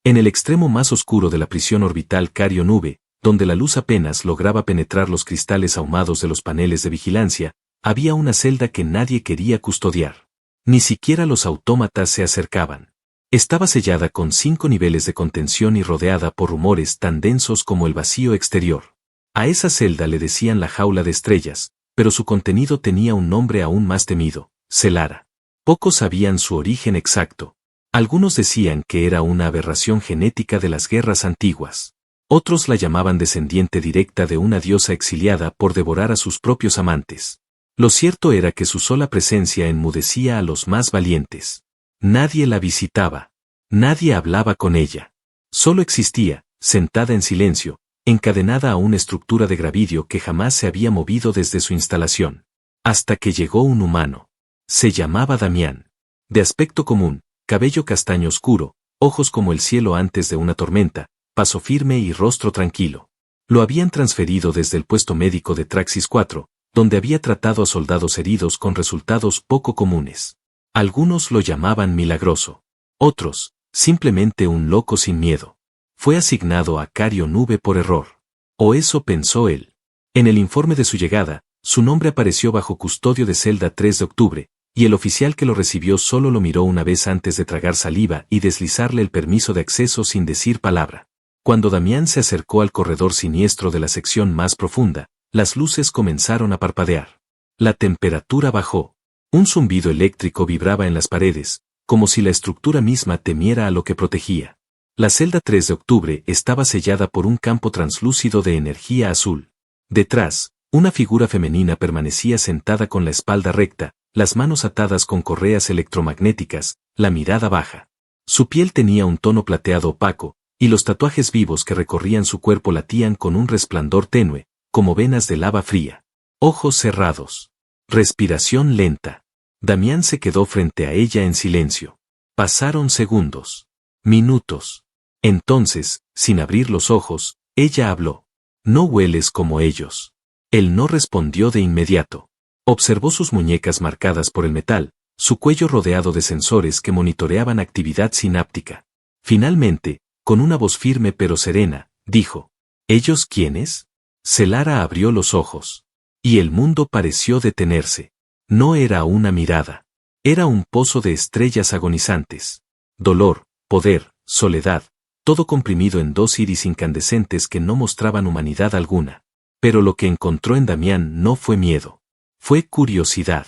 En el extremo más oscuro de la prisión orbital Carrion-V, donde la luz apenas lograba penetrar los cristales ahumados de los paneles de vigilancia, había una celda que nadie quería custodiar. Ni siquiera los autómatas se acercaban. Estaba sellada con 5 niveles de contención y rodeada por rumores tan densos como el vacío exterior. A esa celda le decían la jaula de estrellas, pero su contenido tenía un nombre aún más temido, Celara. Pocos sabían su origen exacto. Algunos decían que era una aberración genética de las guerras antiguas. Otros la llamaban descendiente directa de una diosa exiliada por devorar a sus propios amantes. Lo cierto era que su sola presencia enmudecía a los más valientes. Nadie la visitaba. Nadie hablaba con ella. Solo existía, sentada en silencio, encadenada a una estructura de gravidio que jamás se había movido desde su instalación. Hasta que llegó un humano. Se llamaba Damián. De aspecto común, cabello castaño oscuro, ojos como el cielo antes de una tormenta, paso firme y rostro tranquilo. Lo habían transferido desde el puesto médico de Traxis 4, donde había tratado a soldados heridos con resultados poco comunes. Algunos lo llamaban milagroso. Otros, simplemente un loco sin miedo. Fue asignado a Carrion-V por error. O eso pensó él. En el informe de su llegada, su nombre apareció bajo custodio de celda 3 de octubre, y el oficial que lo recibió solo lo miró una vez antes de tragar saliva y deslizarle el permiso de acceso sin decir palabra. Cuando Damián se acercó al corredor siniestro de la sección más profunda, las luces comenzaron a parpadear. La temperatura bajó. Un zumbido eléctrico vibraba en las paredes, como si la estructura misma temiera a lo que protegía. La celda 3 de octubre estaba sellada por un campo translúcido de energía azul. Detrás, una figura femenina permanecía sentada con la espalda recta, las manos atadas con correas electromagnéticas, la mirada baja. Su piel tenía un tono plateado opaco, y los tatuajes vivos que recorrían su cuerpo latían con un resplandor tenue, como venas de lava fría. Ojos cerrados. Respiración lenta. Damián se quedó frente a ella en silencio. Pasaron segundos. Minutos. Entonces, sin abrir los ojos, ella habló. No hueles como ellos. Él no respondió de inmediato. Observó sus muñecas marcadas por el metal, su cuello rodeado de sensores que monitoreaban actividad sináptica. Finalmente, con una voz firme pero serena, dijo: ¿Ellos quiénes? Celara abrió los ojos. Y el mundo pareció detenerse. No era una mirada. Era un pozo de estrellas agonizantes. Dolor, poder, soledad, todo comprimido en 2 iris incandescentes que no mostraban humanidad alguna. Pero lo que encontró en Damián no fue miedo. Fue curiosidad.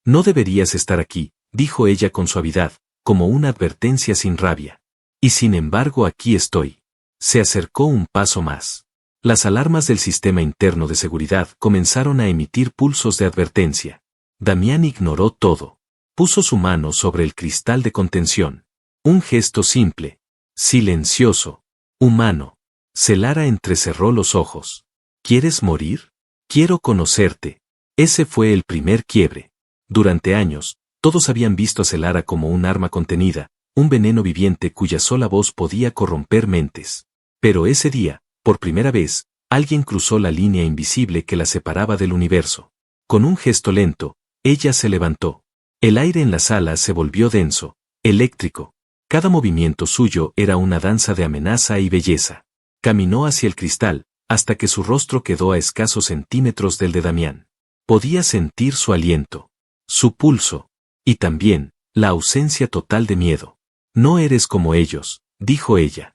No deberías estar aquí, dijo ella con suavidad, como una advertencia sin rabia. Y sin embargo aquí estoy. Se acercó un paso más. Las alarmas del sistema interno de seguridad comenzaron a emitir pulsos de advertencia. Damián ignoró todo. Puso su mano sobre el cristal de contención. Un gesto simple, silencioso, humano. Celara entrecerró los ojos. ¿Quieres morir? Quiero conocerte. Ese fue el primer quiebre. Durante años, todos habían visto a Celara como un arma contenida, un veneno viviente cuya sola voz podía corromper mentes. Pero ese día, por primera vez, alguien cruzó la línea invisible que la separaba del universo. Con un gesto lento, ella se levantó. El aire en la sala se volvió denso, eléctrico. Cada movimiento suyo era una danza de amenaza y belleza. Caminó hacia el cristal, hasta que su rostro quedó a escasos centímetros del de Damián. Podía sentir su aliento, su pulso, y también, la ausencia total de miedo. No eres como ellos, dijo ella.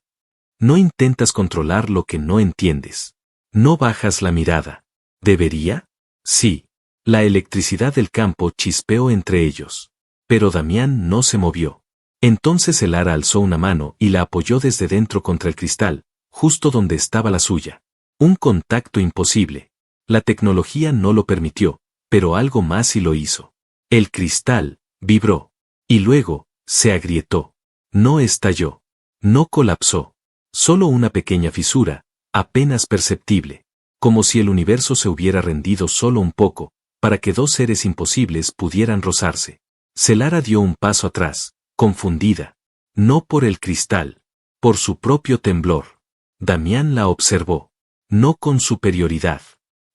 No intentas controlar lo que no entiendes. No bajas la mirada. ¿Debería? Sí. La electricidad del campo chispeó entre ellos. Pero Damián no se movió. Entonces Celara alzó una mano y la apoyó desde dentro contra el cristal, justo donde estaba la suya. Un contacto imposible. La tecnología no lo permitió, pero algo más sí lo hizo. El cristal vibró. Y luego, se agrietó. No estalló. No colapsó. Solo una pequeña fisura, apenas perceptible. Como si el universo se hubiera rendido solo un poco, para que 2 seres imposibles pudieran rozarse. Celara dio un paso atrás, confundida. No por el cristal. Por su propio temblor. Damián la observó. No con superioridad.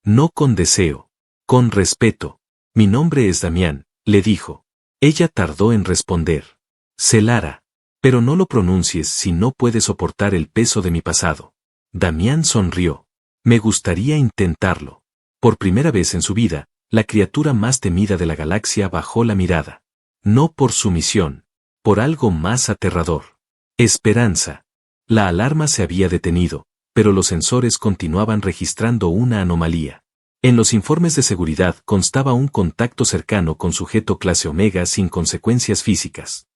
No con deseo. Con respeto. Mi nombre es Damián, le dijo. Ella tardó en responder. Celara. Pero no lo pronuncies si no puedes soportar el peso de mi pasado. Damián sonrió. Me gustaría intentarlo. Por primera vez en su vida, la criatura más temida de la galaxia bajó la mirada. No por su misión, por algo más aterrador. Esperanza. La alarma se había detenido, pero los sensores continuaban registrando una anomalía. En los informes de seguridad constaba un contacto cercano con sujeto clase Omega sin consecuencias físicas.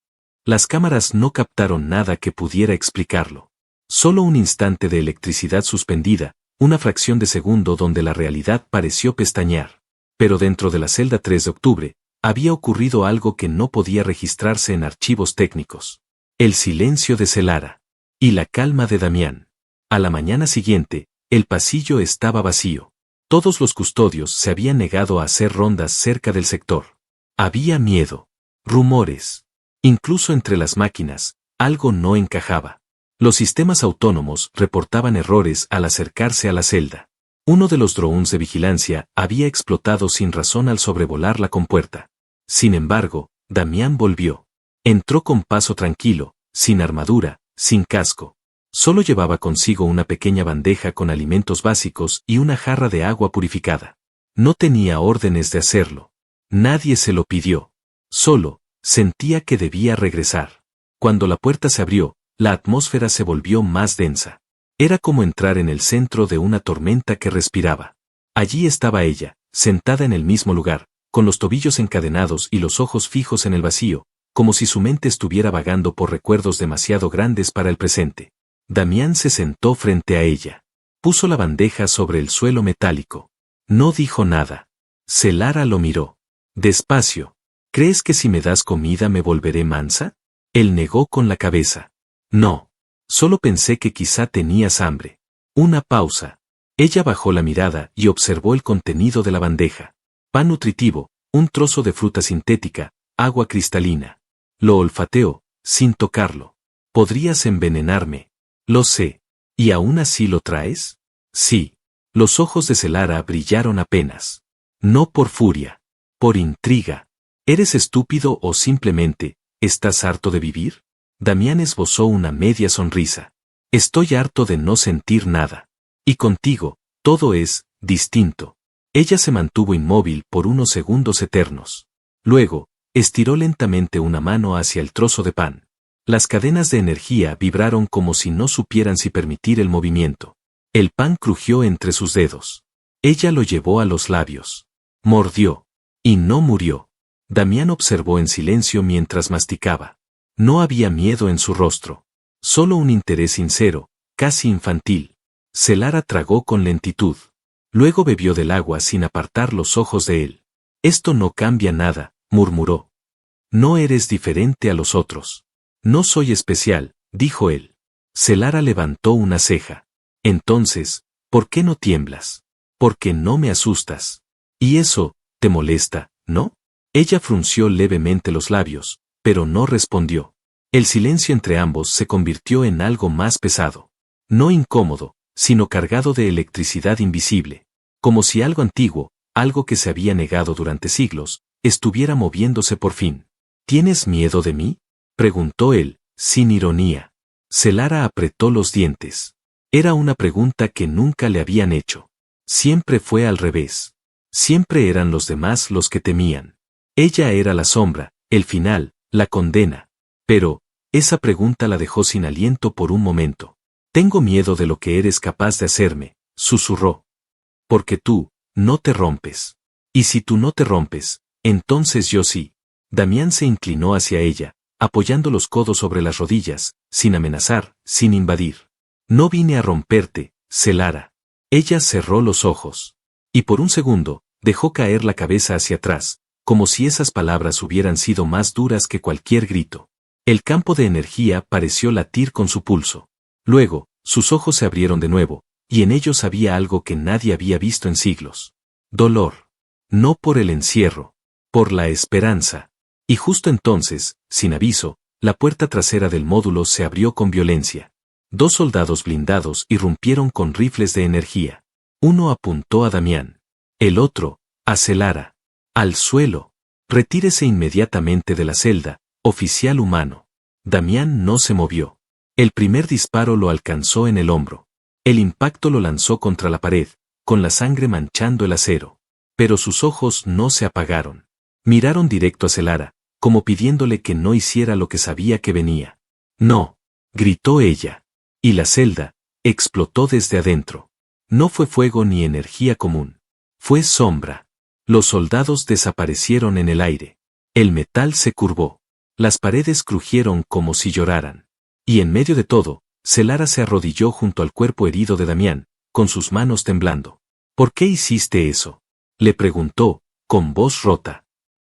Las cámaras no captaron nada que pudiera explicarlo. Solo un instante de electricidad suspendida, una fracción de segundo donde la realidad pareció pestañear. Pero dentro de la celda 3 de octubre, había ocurrido algo que no podía registrarse en archivos técnicos. El silencio de Celara. Y la calma de Damián. A la mañana siguiente, el pasillo estaba vacío. Todos los custodios se habían negado a hacer rondas cerca del sector. Había miedo. Rumores. Incluso entre las máquinas, algo no encajaba. Los sistemas autónomos reportaban errores al acercarse a la celda. Uno de los drones de vigilancia había explotado sin razón al sobrevolar la compuerta. Sin embargo, Damián volvió. Entró con paso tranquilo, sin armadura, sin casco. Solo llevaba consigo una pequeña bandeja con alimentos básicos y una jarra de agua purificada. No tenía órdenes de hacerlo. Nadie se lo pidió. Solo, sentía que debía regresar. Cuando la puerta se abrió, la atmósfera se volvió más densa. Era como entrar en el centro de una tormenta que respiraba. Allí estaba ella, sentada en el mismo lugar, con los tobillos encadenados y los ojos fijos en el vacío, como si su mente estuviera vagando por recuerdos demasiado grandes para el presente. Damián se sentó frente a ella. Puso la bandeja sobre el suelo metálico. No dijo nada. Celara lo miró. Despacio. ¿Crees que si me das comida me volveré mansa? Él negó con la cabeza. No. Solo pensé que quizá tenías hambre. Una pausa. Ella bajó la mirada y observó el contenido de la bandeja. Pan nutritivo, un trozo de fruta sintética, agua cristalina. Lo olfateó, sin tocarlo. Podrías envenenarme. Lo sé. ¿Y aún así lo traes? Sí. Los ojos de Celara brillaron apenas. No por furia. Por intriga. ¿Eres estúpido o simplemente, estás harto de vivir? Damián esbozó una media sonrisa. Estoy harto de no sentir nada. Y contigo, todo es distinto. Ella se mantuvo inmóvil por unos segundos eternos. Luego, estiró lentamente una mano hacia el trozo de pan. Las cadenas de energía vibraron como si no supieran si permitir el movimiento. El pan crujió entre sus dedos. Ella lo llevó a los labios. Mordió. Y no murió. Damián observó en silencio mientras masticaba. No había miedo en su rostro. Solo un interés sincero, casi infantil. Celara tragó con lentitud. Luego bebió del agua sin apartar los ojos de él. Esto no cambia nada, murmuró. No eres diferente a los otros. No soy especial, dijo él. Celara levantó una ceja. Entonces, ¿por qué no tiemblas? Porque no me asustas. Y eso, te molesta, ¿no? Ella frunció levemente los labios, pero no respondió. El silencio entre ambos se convirtió en algo más pesado. No incómodo, sino cargado de electricidad invisible. Como si algo antiguo, algo que se había negado durante siglos, estuviera moviéndose por fin. ¿Tienes miedo de mí?, preguntó él, sin ironía. Celara apretó los dientes. Era una pregunta que nunca le habían hecho. Siempre fue al revés. Siempre eran los demás los que temían. Ella era la sombra, el final, la condena. Pero, esa pregunta la dejó sin aliento por un momento. Tengo miedo de lo que eres capaz de hacerme, susurró. Porque tú, no te rompes. Y si tú no te rompes, entonces yo sí. Damián se inclinó hacia ella, apoyando los codos sobre las rodillas, sin amenazar, sin invadir. No vine a romperte, Celara. Ella cerró los ojos. Y por un segundo, dejó caer la cabeza hacia atrás, como si esas palabras hubieran sido más duras que cualquier grito. El campo de energía pareció latir con su pulso. Luego, sus ojos se abrieron de nuevo, y en ellos había algo que nadie había visto en siglos. Dolor. No por el encierro, por la esperanza. Y justo entonces, sin aviso, la puerta trasera del módulo se abrió con violencia. 2 soldados blindados irrumpieron con rifles de energía. Uno apuntó a Damián. El otro, a Celara. Al suelo. Retírese inmediatamente de la celda, oficial humano. Damián no se movió. El primer disparo lo alcanzó en el hombro. El impacto lo lanzó contra la pared, con la sangre manchando el acero. Pero sus ojos no se apagaron. Miraron directo a Celara, como pidiéndole que no hiciera lo que sabía que venía. No, gritó ella. Y la celda explotó desde adentro. No fue fuego ni energía común. Fue sombra. Los soldados desaparecieron en el aire. El metal se curvó. Las paredes crujieron como si lloraran. Y en medio de todo, Celara se arrodilló junto al cuerpo herido de Damián, con sus manos temblando. ¿Por qué hiciste eso?, le preguntó, con voz rota.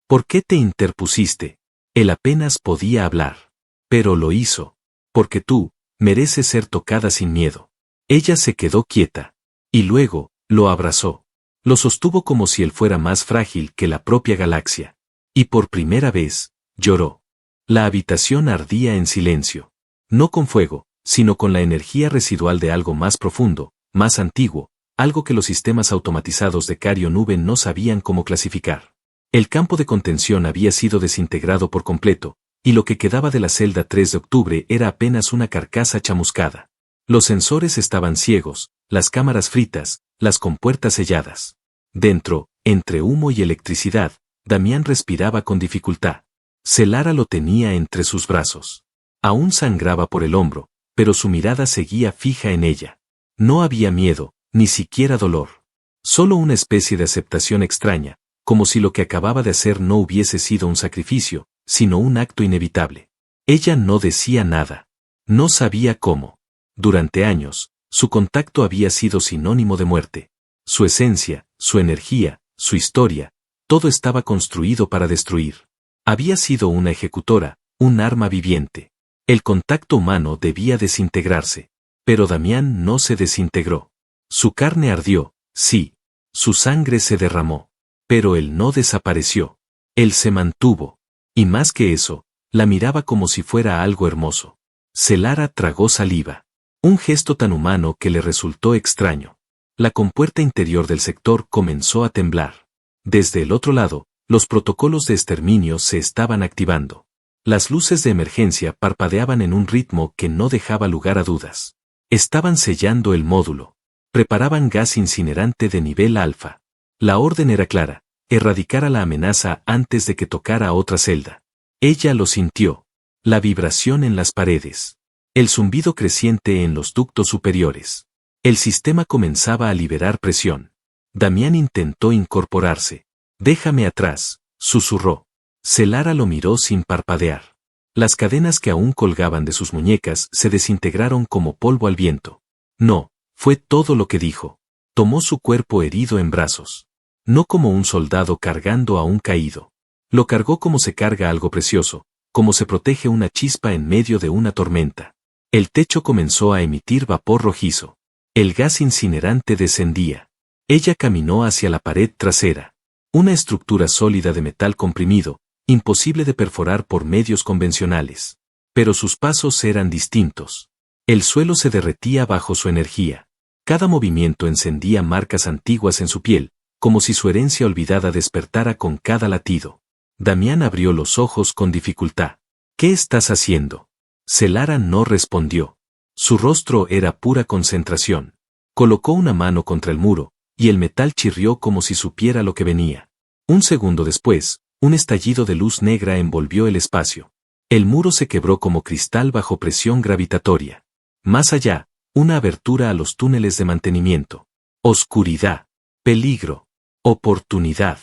¿Por qué te interpusiste? Él apenas podía hablar. Pero lo hizo. Porque tú mereces ser tocada sin miedo. Ella se quedó quieta. Y luego, lo abrazó. Lo sostuvo como si él fuera más frágil que la propia galaxia. Y por primera vez, lloró. La habitación ardía en silencio. No con fuego, sino con la energía residual de algo más profundo, más antiguo, algo que los sistemas automatizados de Cario Nube no sabían cómo clasificar. El campo de contención había sido desintegrado por completo, y lo que quedaba de la celda 3 de octubre era apenas una carcasa chamuscada. Los sensores estaban ciegos, las cámaras fritas, las compuertas selladas. Dentro, entre humo y electricidad, Damián respiraba con dificultad. Celara lo tenía entre sus brazos. Aún sangraba por el hombro, pero su mirada seguía fija en ella. No había miedo, ni siquiera dolor. Solo una especie de aceptación extraña, como si lo que acababa de hacer no hubiese sido un sacrificio, sino un acto inevitable. Ella no decía nada. No sabía cómo. Durante años, su contacto había sido sinónimo de muerte. Su esencia, su energía, su historia, todo estaba construido para destruir. Había sido una ejecutora, un arma viviente. El contacto humano debía desintegrarse. Pero Damián no se desintegró. Su carne ardió, sí. Su sangre se derramó. Pero él no desapareció. Él se mantuvo. Y más que eso, la miraba como si fuera algo hermoso. Celara tragó saliva. Un gesto tan humano que le resultó extraño. La compuerta interior del sector comenzó a temblar. Desde el otro lado, los protocolos de exterminio se estaban activando. Las luces de emergencia parpadeaban en un ritmo que no dejaba lugar a dudas. Estaban sellando el módulo. Preparaban gas incinerante de nivel alfa. La orden era clara: erradicar a la amenaza antes de que tocara otra celda. Ella lo sintió. La vibración en las paredes. El zumbido creciente en los ductos superiores. El sistema comenzaba a liberar presión. Damián intentó incorporarse. «Déjame atrás», susurró. Celara lo miró sin parpadear. Las cadenas que aún colgaban de sus muñecas se desintegraron como polvo al viento. No, fue todo lo que dijo. Tomó su cuerpo herido en brazos. No como un soldado cargando a un caído. Lo cargó como se carga algo precioso, como se protege una chispa en medio de una tormenta. El techo comenzó a emitir vapor rojizo. El gas incinerante descendía. Ella caminó hacia la pared trasera. Una estructura sólida de metal comprimido, imposible de perforar por medios convencionales. Pero sus pasos eran distintos. El suelo se derretía bajo su energía. Cada movimiento encendía marcas antiguas en su piel, como si su herencia olvidada despertara con cada latido. Damián abrió los ojos con dificultad. «¿Qué estás haciendo?». Celara no respondió. Su rostro era pura concentración. Colocó una mano contra el muro, y el metal chirrió como si supiera lo que venía. Un segundo después, un estallido de luz negra envolvió el espacio. El muro se quebró como cristal bajo presión gravitatoria. Más allá, una abertura a los túneles de mantenimiento. Oscuridad. Peligro. Oportunidad.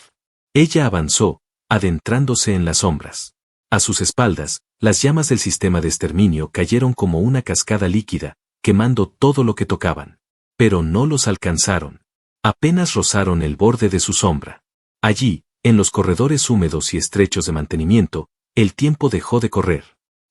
Ella avanzó, adentrándose en las sombras. A sus espaldas, las llamas del sistema de exterminio cayeron como una cascada líquida, quemando todo lo que tocaban. Pero no los alcanzaron. Apenas rozaron el borde de su sombra. Allí, en los corredores húmedos y estrechos de mantenimiento, el tiempo dejó de correr.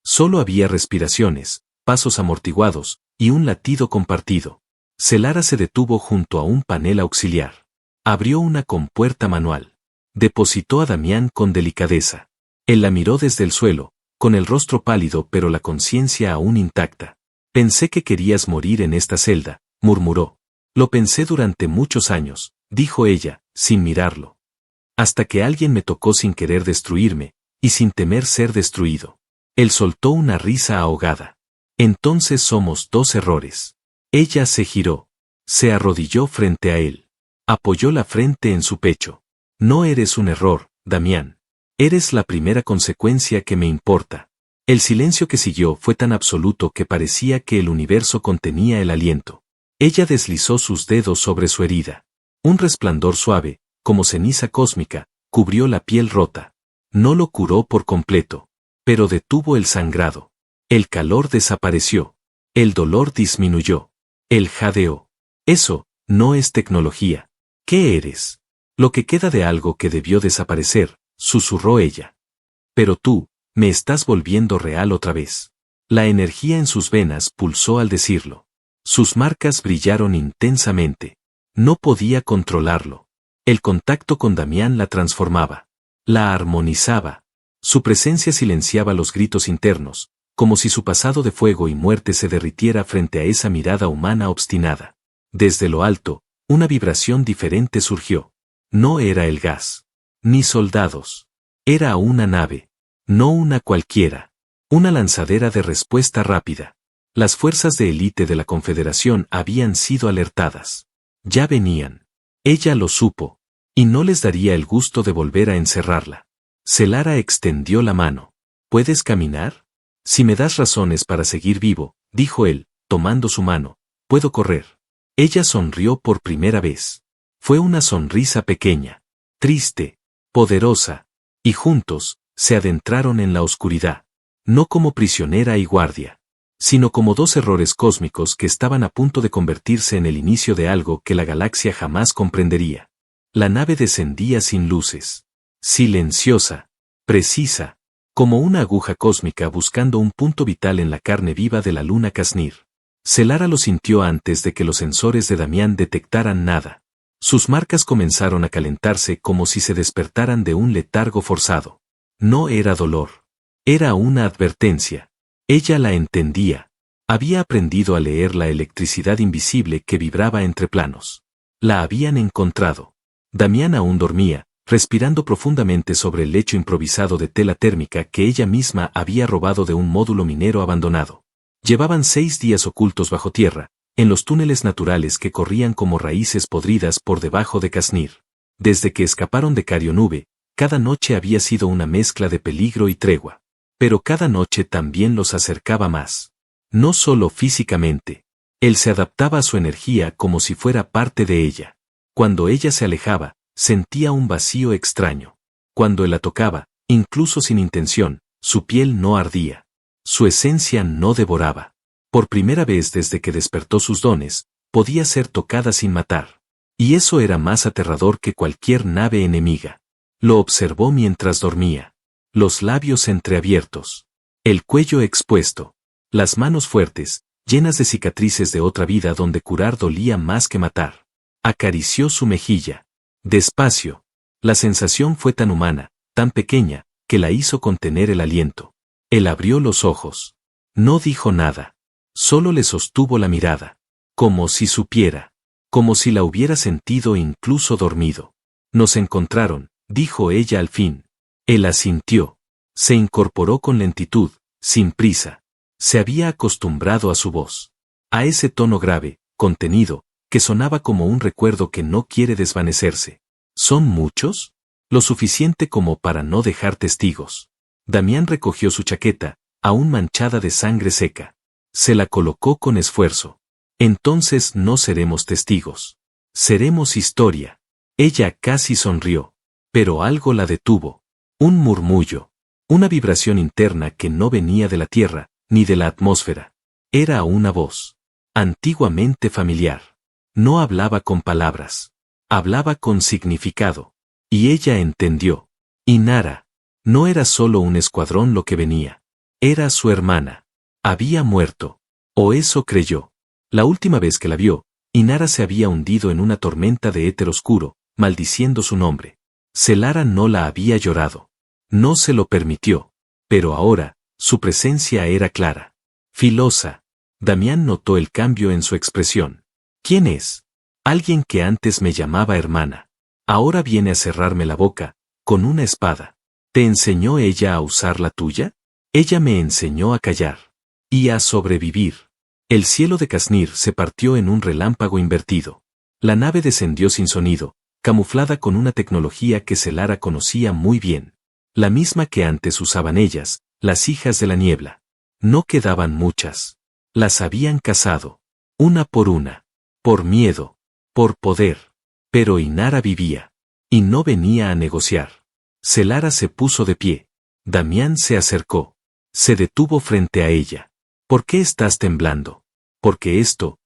Solo había respiraciones, pasos amortiguados, y un latido compartido. Celara se detuvo junto a un panel auxiliar. Abrió una compuerta manual. Depositó a Damián con delicadeza. Él la miró desde el suelo, con el rostro pálido pero la conciencia aún intacta. «Pensé que querías morir en esta celda», murmuró. «Lo pensé durante muchos años», dijo ella, sin mirarlo. «Hasta que alguien me tocó sin querer destruirme, y sin temer ser destruido». Él soltó una risa ahogada. Entonces somos dos errores. Ella se giró. Se arrodilló frente a él. Apoyó la frente en su pecho. No eres un error, Damián. Eres la primera consecuencia que me importa. El silencio que siguió fue tan absoluto que parecía que el universo contenía el aliento. Ella deslizó sus dedos sobre su herida. Un resplandor suave, como ceniza cósmica, cubrió la piel rota. No lo curó por completo, pero detuvo el sangrado. El calor desapareció. El dolor disminuyó. Él jadeó. Eso, no es tecnología. ¿Qué eres? Lo que queda de algo que debió desaparecer, susurró ella. Pero tú, me estás volviendo real otra vez. La energía en sus venas pulsó al decirlo. Sus marcas brillaron intensamente. No podía controlarlo. El contacto con Damián la transformaba. La armonizaba. Su presencia silenciaba los gritos internos, como si su pasado de fuego y muerte se derritiera frente a esa mirada humana obstinada. Desde lo alto, una vibración diferente surgió. No era el gas. Ni soldados. Era una nave. No una cualquiera. Una lanzadera de respuesta rápida. Las fuerzas de élite de la Confederación habían sido alertadas. Ya venían. Ella lo supo. Y no les daría el gusto de volver a encerrarla. Celara extendió la mano. ¿Puedes caminar? Si me das razones para seguir vivo, dijo él, tomando su mano, puedo correr. Ella sonrió por primera vez. Fue una sonrisa pequeña, triste, poderosa, y juntos, se adentraron en la oscuridad, no como prisionera y guardia, sino como dos errores cósmicos que estaban a punto de convertirse en el inicio de algo que la galaxia jamás comprendería. La nave descendía sin luces, silenciosa, precisa, como una aguja cósmica buscando un punto vital en la carne viva de la luna Casnir. Celara lo sintió antes de que los sensores de Damián detectaran nada. Sus marcas comenzaron a calentarse como si se despertaran de un letargo forzado. No era dolor. Era una advertencia. Ella la entendía. Había aprendido a leer la electricidad invisible que vibraba entre planos. La habían encontrado. Damián aún dormía, respirando profundamente sobre el lecho improvisado de tela térmica que ella misma había robado de un módulo minero abandonado. Llevaban 6 días ocultos bajo tierra, en los túneles naturales que corrían como raíces podridas por debajo de Casnir. Desde que escaparon de Cario Nube, cada noche había sido una mezcla de peligro y tregua. Pero cada noche también los acercaba más. No solo físicamente. Él se adaptaba a su energía como si fuera parte de ella. Cuando ella se alejaba, sentía un vacío extraño. Cuando él la tocaba, incluso sin intención, su piel no ardía. Su esencia no devoraba. Por primera vez desde que despertó sus dones, podía ser tocada sin matar. Y eso era más aterrador que cualquier nave enemiga. Lo observó mientras dormía. Los labios entreabiertos. El cuello expuesto. Las manos fuertes, llenas de cicatrices de otra vida donde curar dolía más que matar. Acarició su mejilla. Despacio. La sensación fue tan humana, tan pequeña, que la hizo contener el aliento. Él abrió los ojos. No dijo nada. Solo le sostuvo la mirada. Como si supiera. Como si la hubiera sentido incluso dormido. Nos encontraron, dijo ella al fin. Él asintió. Se incorporó con lentitud, sin prisa. Se había acostumbrado a su voz. A ese tono grave, contenido, que sonaba como un recuerdo que no quiere desvanecerse. ¿Son muchos? Lo suficiente como para no dejar testigos. Damián recogió su chaqueta, aún manchada de sangre seca. Se la colocó con esfuerzo. Entonces no seremos testigos. Seremos historia. Ella casi sonrió. Pero algo la detuvo. Un murmullo. Una vibración interna que no venía de la tierra, ni de la atmósfera. Era una voz. Antiguamente familiar. No hablaba con palabras. Hablaba con significado. Y ella entendió. Inara. No era solo un escuadrón lo que venía. Era su hermana. Había muerto. O eso creyó. La última vez que la vio, Inara se había hundido en una tormenta de éter oscuro, maldiciendo su nombre. Celara no la había llorado. No se lo permitió. Pero ahora, su presencia era clara. Filosa. Damián notó el cambio en su expresión. ¿Quién es? Alguien que antes me llamaba hermana. Ahora viene a cerrarme la boca, con una espada. ¿Te enseñó ella a usar la tuya? Ella me enseñó a callar. Y a sobrevivir. El cielo de Casnir se partió en un relámpago invertido. La nave descendió sin sonido, camuflada con una tecnología que Selara conocía muy bien. La misma que antes usaban ellas, las hijas de la niebla. No quedaban muchas. Las habían cazado. Una. Por miedo. Por poder. Pero Inara vivía. Y no venía a negociar. Selara se puso de pie. Damián se acercó. Se detuvo frente a ella. ¿Por qué estás temblando? Porque esto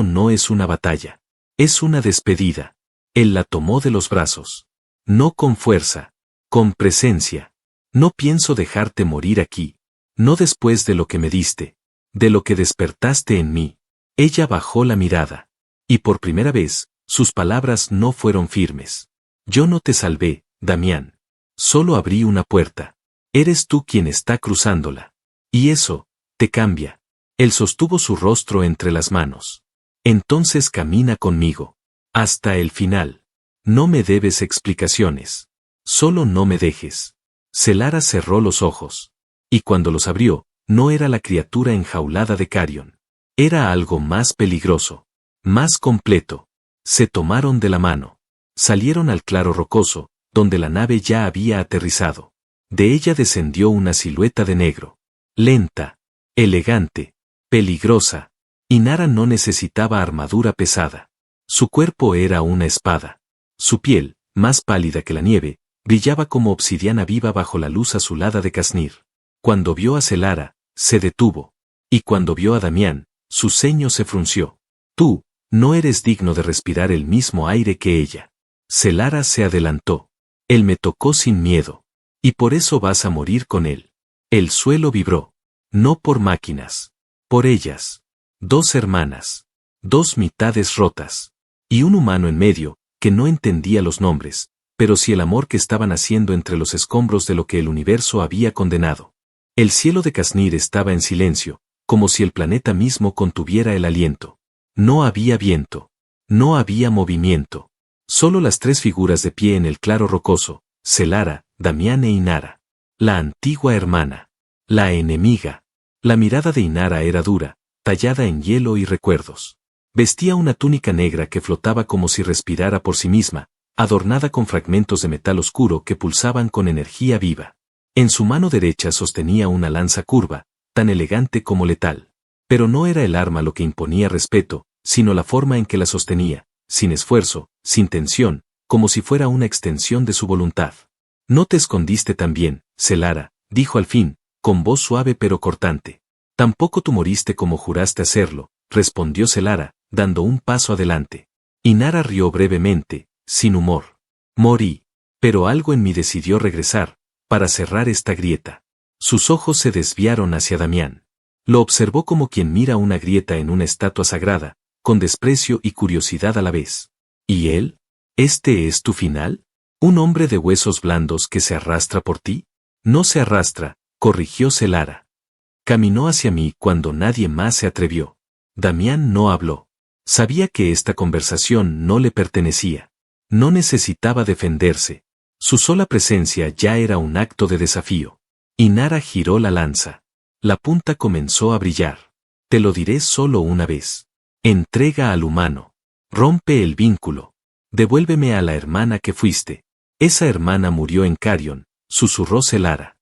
no es una batalla. Es una despedida. Él la tomó de los brazos. No con fuerza. Con presencia. No pienso dejarte morir aquí. No después de lo que me diste. De lo que despertaste en mí. Ella bajó la mirada. Y por primera vez, sus palabras no fueron firmes. Yo no te salvé, Damián. Solo abrí una puerta. Eres tú quien está cruzándola. Y eso, te cambia. Él sostuvo su rostro entre las manos. Entonces camina conmigo. Hasta el final. No me debes explicaciones. Solo no me dejes. Selara cerró los ojos. Y cuando los abrió, no era la criatura enjaulada de Carion. Era algo más peligroso. Más completo. Se tomaron de la mano. Salieron al claro rocoso, donde la nave ya había aterrizado. De ella descendió una silueta de negro. Lenta. Elegante. Peligrosa. Inara no necesitaba armadura pesada. Su cuerpo era una espada. Su piel, más pálida que la nieve, brillaba como obsidiana viva bajo la luz azulada de Casnir. Cuando vio a Selara, se detuvo. Y cuando vio a Damián, su ceño se frunció. Tú, no eres digno de respirar el mismo aire que ella. Selara se adelantó. Él me tocó sin miedo. Y por eso vas a morir con él. El suelo vibró. No por máquinas. Por ellas. 2 hermanas. 2 mitades rotas. Y un humano en medio, que no entendía los nombres, pero sí el amor que estaban haciendo entre los escombros de lo que el universo había condenado. El cielo de Casnir estaba en silencio, como si el planeta mismo contuviera el aliento. No había viento. No había movimiento. Solo las 3 figuras de pie en el claro rocoso, Selara, Damián e Inara. La antigua hermana. La enemiga. La mirada de Inara era dura, tallada en hielo y recuerdos. Vestía una túnica negra que flotaba como si respirara por sí misma, adornada con fragmentos de metal oscuro que pulsaban con energía viva. En su mano derecha sostenía una lanza curva, tan elegante como letal. Pero no era el arma lo que imponía respeto, sino la forma en que la sostenía, sin esfuerzo, sin tensión, como si fuera una extensión de su voluntad. No te escondiste tan bien, Selara, dijo al fin, con voz suave pero cortante. Tampoco tú moriste como juraste hacerlo, respondió Selara, dando un paso adelante. Inara rió brevemente, sin humor. Morí. Pero algo en mí decidió regresar, para cerrar esta grieta. Sus ojos se desviaron hacia Damián. Lo observó como quien mira una grieta en una estatua sagrada, con desprecio y curiosidad a la vez. ¿Y él? ¿Este es tu final? ¿Un hombre de huesos blandos que se arrastra por ti? No se arrastra, corrigió Selara. Caminó hacia mí cuando nadie más se atrevió. Damián no habló. Sabía que esta conversación no le pertenecía. No necesitaba defenderse. Su sola presencia ya era un acto de desafío. Inara giró la lanza. La punta comenzó a brillar. Te lo diré solo una vez. Entrega al humano. Rompe el vínculo. Devuélveme a la hermana que fuiste. Esa hermana murió en Carion, susurró Selara.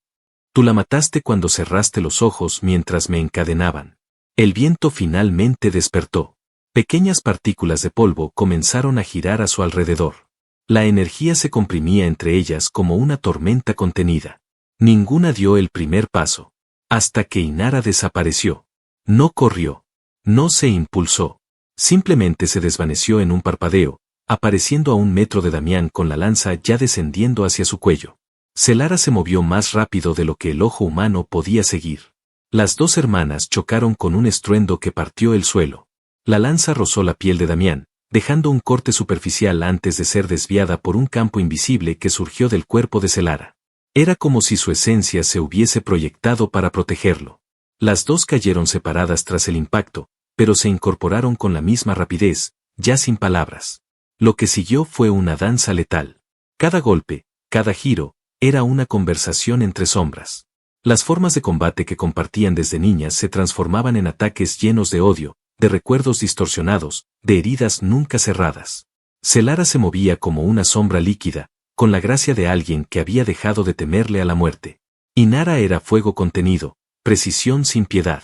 Tú la mataste cuando cerraste los ojos mientras me encadenaban. El viento finalmente despertó. Pequeñas partículas de polvo comenzaron a girar a su alrededor. La energía se comprimía entre ellas como una tormenta contenida. Ninguna dio el primer paso. Hasta que Inara desapareció. No corrió. No se impulsó. Simplemente se desvaneció en un parpadeo, apareciendo a 1 metro de Damián con la lanza ya descendiendo hacia su cuello. Selara se movió más rápido de lo que el ojo humano podía seguir. Las 2 hermanas chocaron con un estruendo que partió el suelo. La lanza rozó la piel de Damián, dejando un corte superficial antes de ser desviada por un campo invisible que surgió del cuerpo de Selara. Era como si su esencia se hubiese proyectado para protegerlo. Las 2 cayeron separadas tras el impacto, pero se incorporaron con la misma rapidez, ya sin palabras. Lo que siguió fue una danza letal. Cada golpe, cada giro, era una conversación entre sombras. Las formas de combate que compartían desde niñas se transformaban en ataques llenos de odio, de recuerdos distorsionados, de heridas nunca cerradas. Celara se movía como una sombra líquida, con la gracia de alguien que había dejado de temerle a la muerte. Inara era fuego contenido, precisión sin piedad.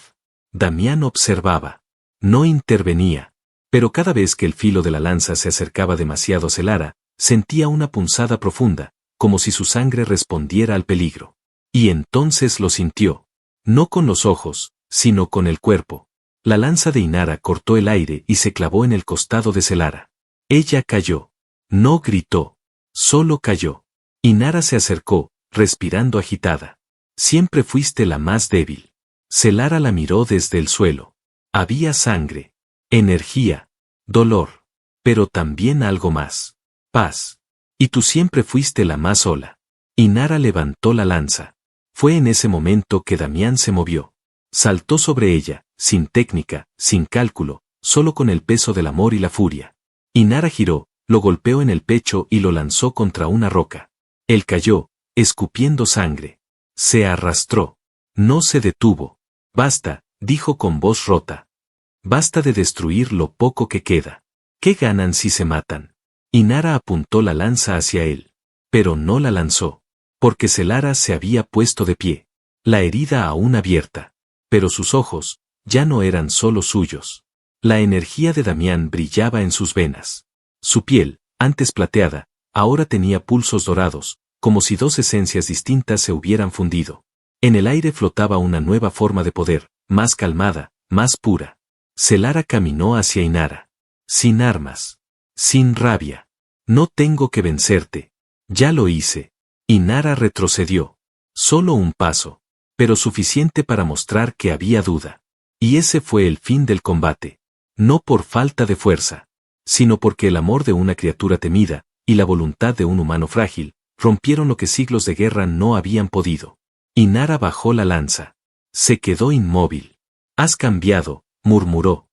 Damián observaba. No intervenía. Pero cada vez que el filo de la lanza se acercaba demasiado a Celara, sentía una punzada profunda, como si su sangre respondiera al peligro. Y entonces lo sintió. No con los ojos, sino con el cuerpo. La lanza de Inara cortó el aire y se clavó en el costado de Celara. Ella cayó. No gritó. Solo cayó. Inara se acercó, respirando agitada. Siempre fuiste la más débil. Celara la miró desde el suelo. Había sangre, energía, dolor, pero también algo más. Paz. Y tú siempre fuiste la más sola. Inara levantó la lanza. Fue en ese momento que Damián se movió. Saltó sobre ella, sin técnica, sin cálculo, solo con el peso del amor y la furia. Inara giró, lo golpeó en el pecho y lo lanzó contra una roca. Él cayó, escupiendo sangre. Se arrastró. No se detuvo. Basta, dijo con voz rota. Basta de destruir lo poco que queda. ¿Qué ganan si se matan? Inara apuntó la lanza hacia él. Pero no la lanzó. Porque Celara se había puesto de pie. La herida aún abierta. Pero sus ojos, ya no eran solo suyos. La energía de Damián brillaba en sus venas. Su piel, antes plateada, ahora tenía pulsos dorados, como si dos esencias distintas se hubieran fundido. En el aire flotaba una nueva forma de poder, más calmada, más pura. Celara caminó hacia Inara. Sin armas. Sin rabia. No tengo que vencerte. Ya lo hice. Inara retrocedió. Solo un paso. Pero suficiente para mostrar que había duda. Y ese fue el fin del combate. No por falta de fuerza, sino porque el amor de una criatura temida, y la voluntad de un humano frágil, rompieron lo que siglos de guerra no habían podido. Inara bajó la lanza. Se quedó inmóvil. Has cambiado, murmuró.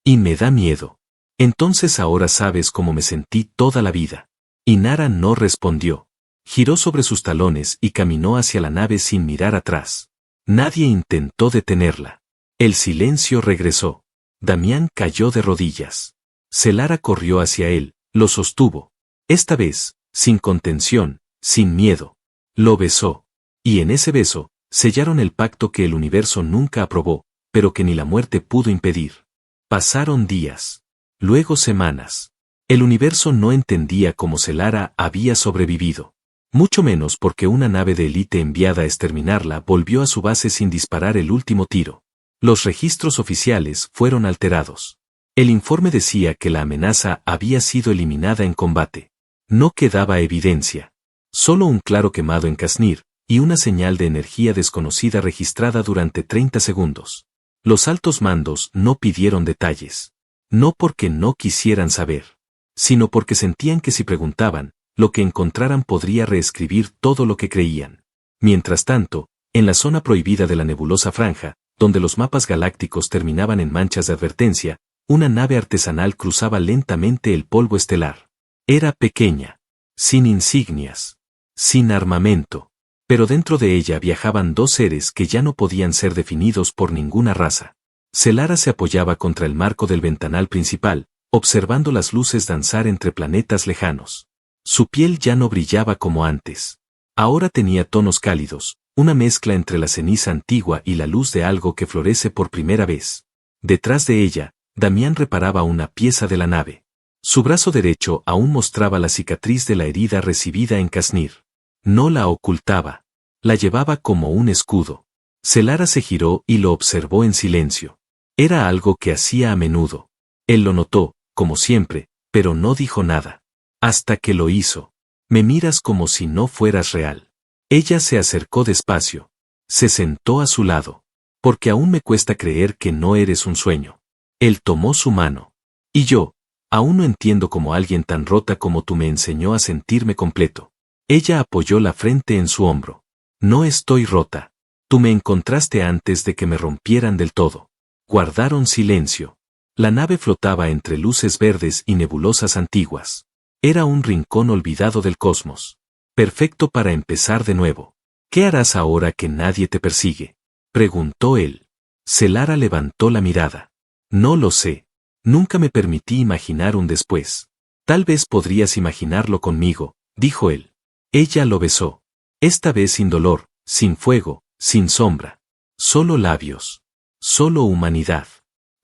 Y me da miedo. Entonces ahora sabes cómo me sentí toda la vida. Inara no respondió. Giró sobre sus talones y caminó hacia la nave sin mirar atrás. Nadie intentó detenerla. El silencio regresó. Damián cayó de rodillas. Celara corrió hacia él, lo sostuvo. Esta vez, sin contención, sin miedo. Lo besó. Y en ese beso, sellaron el pacto que el universo nunca aprobó, pero que ni la muerte pudo impedir. Pasaron días. Luego semanas. El universo no entendía cómo Celara había sobrevivido. Mucho menos porque una nave de élite enviada a exterminarla volvió a su base sin disparar el último tiro. Los registros oficiales fueron alterados. El informe decía que la amenaza había sido eliminada en combate. No quedaba evidencia. Solo un claro quemado en Kashmir, y una señal de energía desconocida registrada durante 30 segundos. Los altos mandos no pidieron detalles. No porque no quisieran saber, sino porque sentían que si preguntaban, lo que encontraran podría reescribir todo lo que creían. Mientras tanto, en la zona prohibida de la nebulosa franja, donde los mapas galácticos terminaban en manchas de advertencia, una nave artesanal cruzaba lentamente el polvo estelar. Era pequeña, sin insignias, sin armamento, pero dentro de ella viajaban dos seres que ya no podían ser definidos por ninguna raza. Celara se apoyaba contra el marco del ventanal principal, observando las luces danzar entre planetas lejanos. Su piel ya no brillaba como antes. Ahora tenía tonos cálidos, una mezcla entre la ceniza antigua y la luz de algo que florece por primera vez. Detrás de ella, Damián reparaba una pieza de la nave. Su brazo derecho aún mostraba la cicatriz de la herida recibida en Kashmir. No la ocultaba. La llevaba como un escudo. Celara se giró y lo observó en silencio. Era algo que hacía a menudo. Él lo notó, como siempre, pero no dijo nada. Hasta que lo hizo. Me miras como si no fueras real. Ella se acercó despacio. Se sentó a su lado. Porque aún me cuesta creer que no eres un sueño. Él tomó su mano. Y yo, aún no entiendo cómo alguien tan rota como tú me enseñó a sentirme completo. Ella apoyó la frente en su hombro. No estoy rota. Tú me encontraste antes de que me rompieran del todo. Guardaron silencio. La nave flotaba entre luces verdes y nebulosas antiguas. Era un rincón olvidado del cosmos. Perfecto para empezar de nuevo. ¿Qué harás ahora que nadie te persigue? Preguntó él. Celara levantó la mirada. No lo sé. Nunca me permití imaginar un después. Tal vez podrías imaginarlo conmigo, dijo él. Ella lo besó. Esta vez sin dolor, sin fuego, sin sombra. Solo labios. Solo humanidad.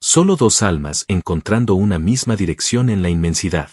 Solo dos almas encontrando una misma dirección en la inmensidad.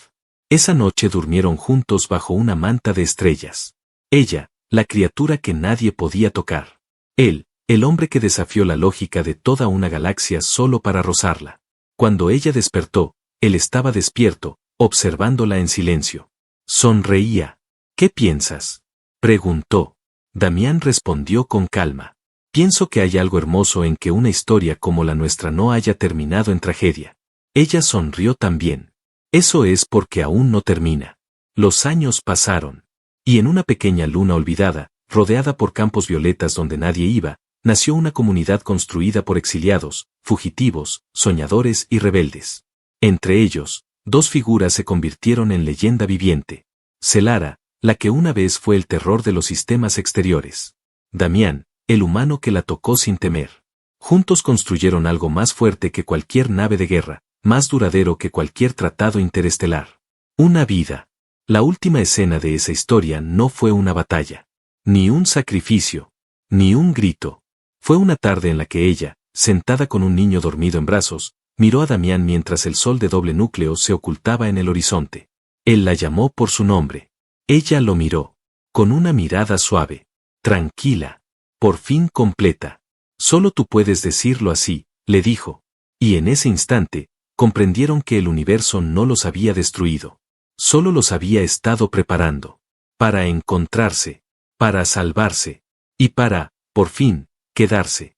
Esa noche durmieron juntos bajo una manta de estrellas. Ella, la criatura que nadie podía tocar. Él, el hombre que desafió la lógica de toda una galaxia solo para rozarla. Cuando ella despertó, él estaba despierto, observándola en silencio. Sonreía. ¿Qué piensas? Preguntó. Damián respondió con calma. Pienso que hay algo hermoso en que una historia como la nuestra no haya terminado en tragedia. Ella sonrió también. Eso es porque aún no termina. Los años pasaron. Y en una pequeña luna olvidada, rodeada por campos violetas donde nadie iba, nació una comunidad construida por exiliados, fugitivos, soñadores y rebeldes. Entre ellos, dos figuras se convirtieron en leyenda viviente. Celara, la que una vez fue el terror de los sistemas exteriores. Damián, el humano que la tocó sin temer. Juntos construyeron algo más fuerte que cualquier nave de guerra, más duradero que cualquier tratado interestelar. Una vida. La última escena de esa historia no fue una batalla, ni un sacrificio, ni un grito. Fue una tarde en la que ella, sentada con un niño dormido en brazos, miró a Damián mientras el sol de doble núcleo se ocultaba en el horizonte. Él la llamó por su nombre. Ella lo miró, con una mirada suave, tranquila, por fin completa. Solo tú puedes decirlo así, le dijo. Y en ese instante, comprendieron que el universo no los había destruido. Solo los había estado preparando. Para encontrarse, para salvarse, y para, por fin, quedarse.